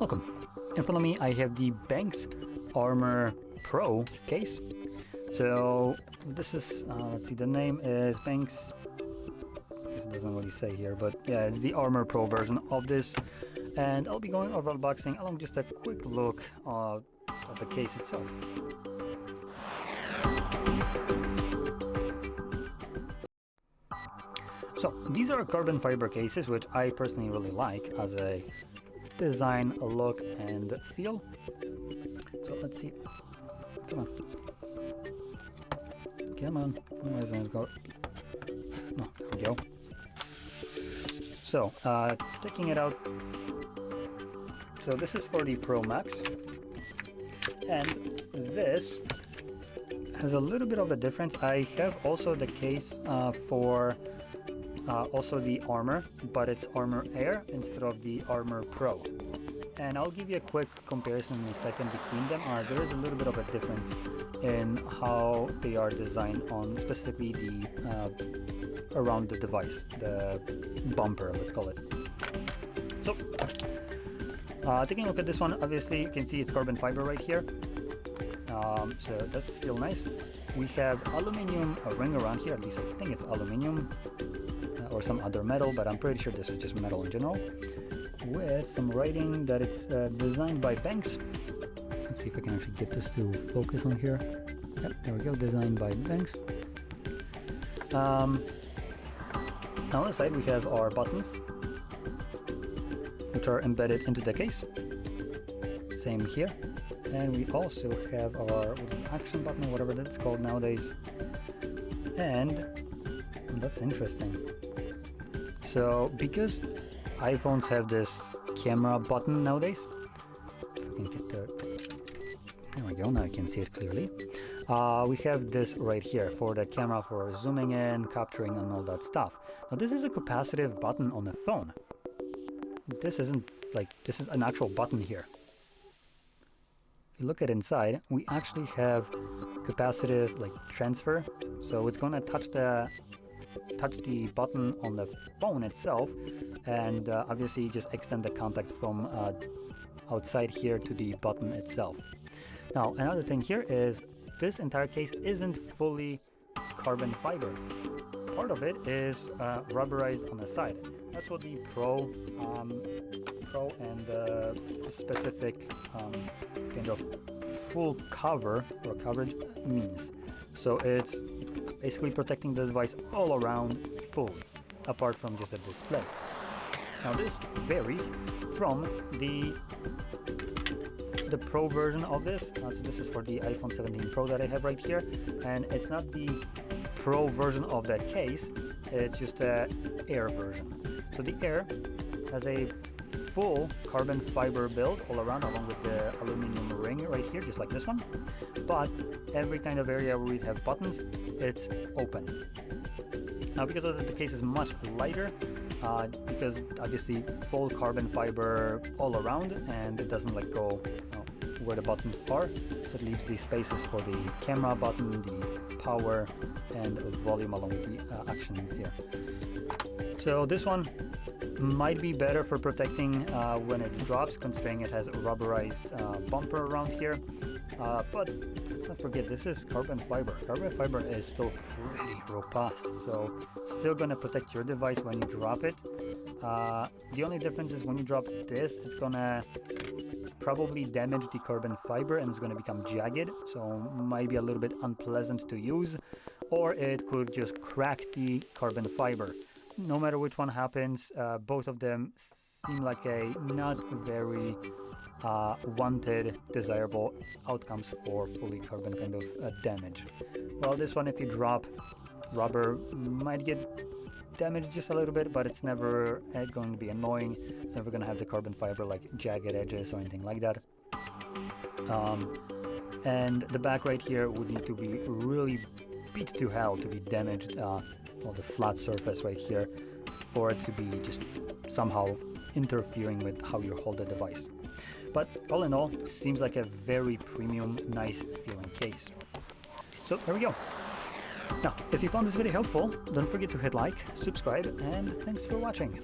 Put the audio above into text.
Welcome. In front of me I have the BENKS ArmorPro case. So this is, let's see, the name is BENKS, I guess it doesn't really say here, but yeah, it's the ArmorPro version of this. And I'll be going over unboxing along just a quick look of the case itself. So these are carbon fiber cases, which I personally really like as a design, a look, and feel. So let's see. Come on. Come on. Where is it go? Oh, there we go. So, taking it out. So this is for the Pro Max. And this has a little bit of a difference. I have also the case for also the Armor, but it's Armor Air instead of the Armor Pro. And I'll give you a quick comparison in a second between them. There is a little bit of a difference in how they are designed on specifically the around the device, the bumper, let's call it. So, taking a look at this one, obviously you can see it's carbon fiber right here. So it does feel nice. We have aluminum ring around here, at least I think it's aluminum or some other metal, but I'm pretty sure this is just metal in general, with some writing that it's designed by BENKS. Let's see if I can actually get this to focus on here. Yep, there we go, designed by BENKS. On the side we have our buttons, which are embedded into the case. Same here. And we also have our action button, whatever that's called nowadays. And that's interesting. So because iPhones have this camera button nowadays, if I can get there we go, now you can see it clearly. We have this right here for the camera, for zooming in, capturing, and all that stuff. Now this is a capacitive button on the phone. This isn't like, this is an actual button here. If you look at inside, we actually have capacitive like transfer, so it's going to touch the button on the phone itself, and obviously just extend the contact from outside here to the button itself. Now another thing here is this entire case isn't fully carbon fiber. Part of it is rubberized on the side. That's what the Pro and specific kind of full cover or coverage means. So it's basically protecting the device all around fully, apart from just the display. Now this varies from the Pro version of this. So this is for the iPhone 17 Pro that I have right here, and it's not the Pro version of that case, it's just the Air version. So the Air has a full carbon fiber build all around, along with the aluminum ring right here, just like this one. But every kind of area where we have buttons, it's open. Now because of the case is much lighter, because obviously full carbon fiber all around, and it doesn't like go where the buttons are, so it leaves these spaces for the camera button, the power, and volume along with the action here. So this one might be better for protecting when it drops, considering it has a rubberized bumper around here. But let's not forget, this is carbon fiber. Carbon fiber is still pretty robust, so still gonna protect your device when you drop it. The only difference is when you drop this, it's gonna probably damage the carbon fiber and it's gonna become jagged, so might be a little bit unpleasant to use, or it could just crack the carbon fiber. No matter which one happens, both of them seem like a not very wanted, desirable outcomes for fully carbon kind of damage. Well, this one, if you drop rubber, might get damaged just a little bit, but it's never going to be annoying. It's never going to have the carbon fiber like jagged edges or anything like that. And the back right here would need to be really beat to hell to be damaged, or the flat surface right here, for it to be just somehow interfering with how you hold the device. But all in all, seems like a very premium, nice feeling case. So there we go. Now, if you found this video helpful, don't forget to hit like, subscribe, and thanks for watching.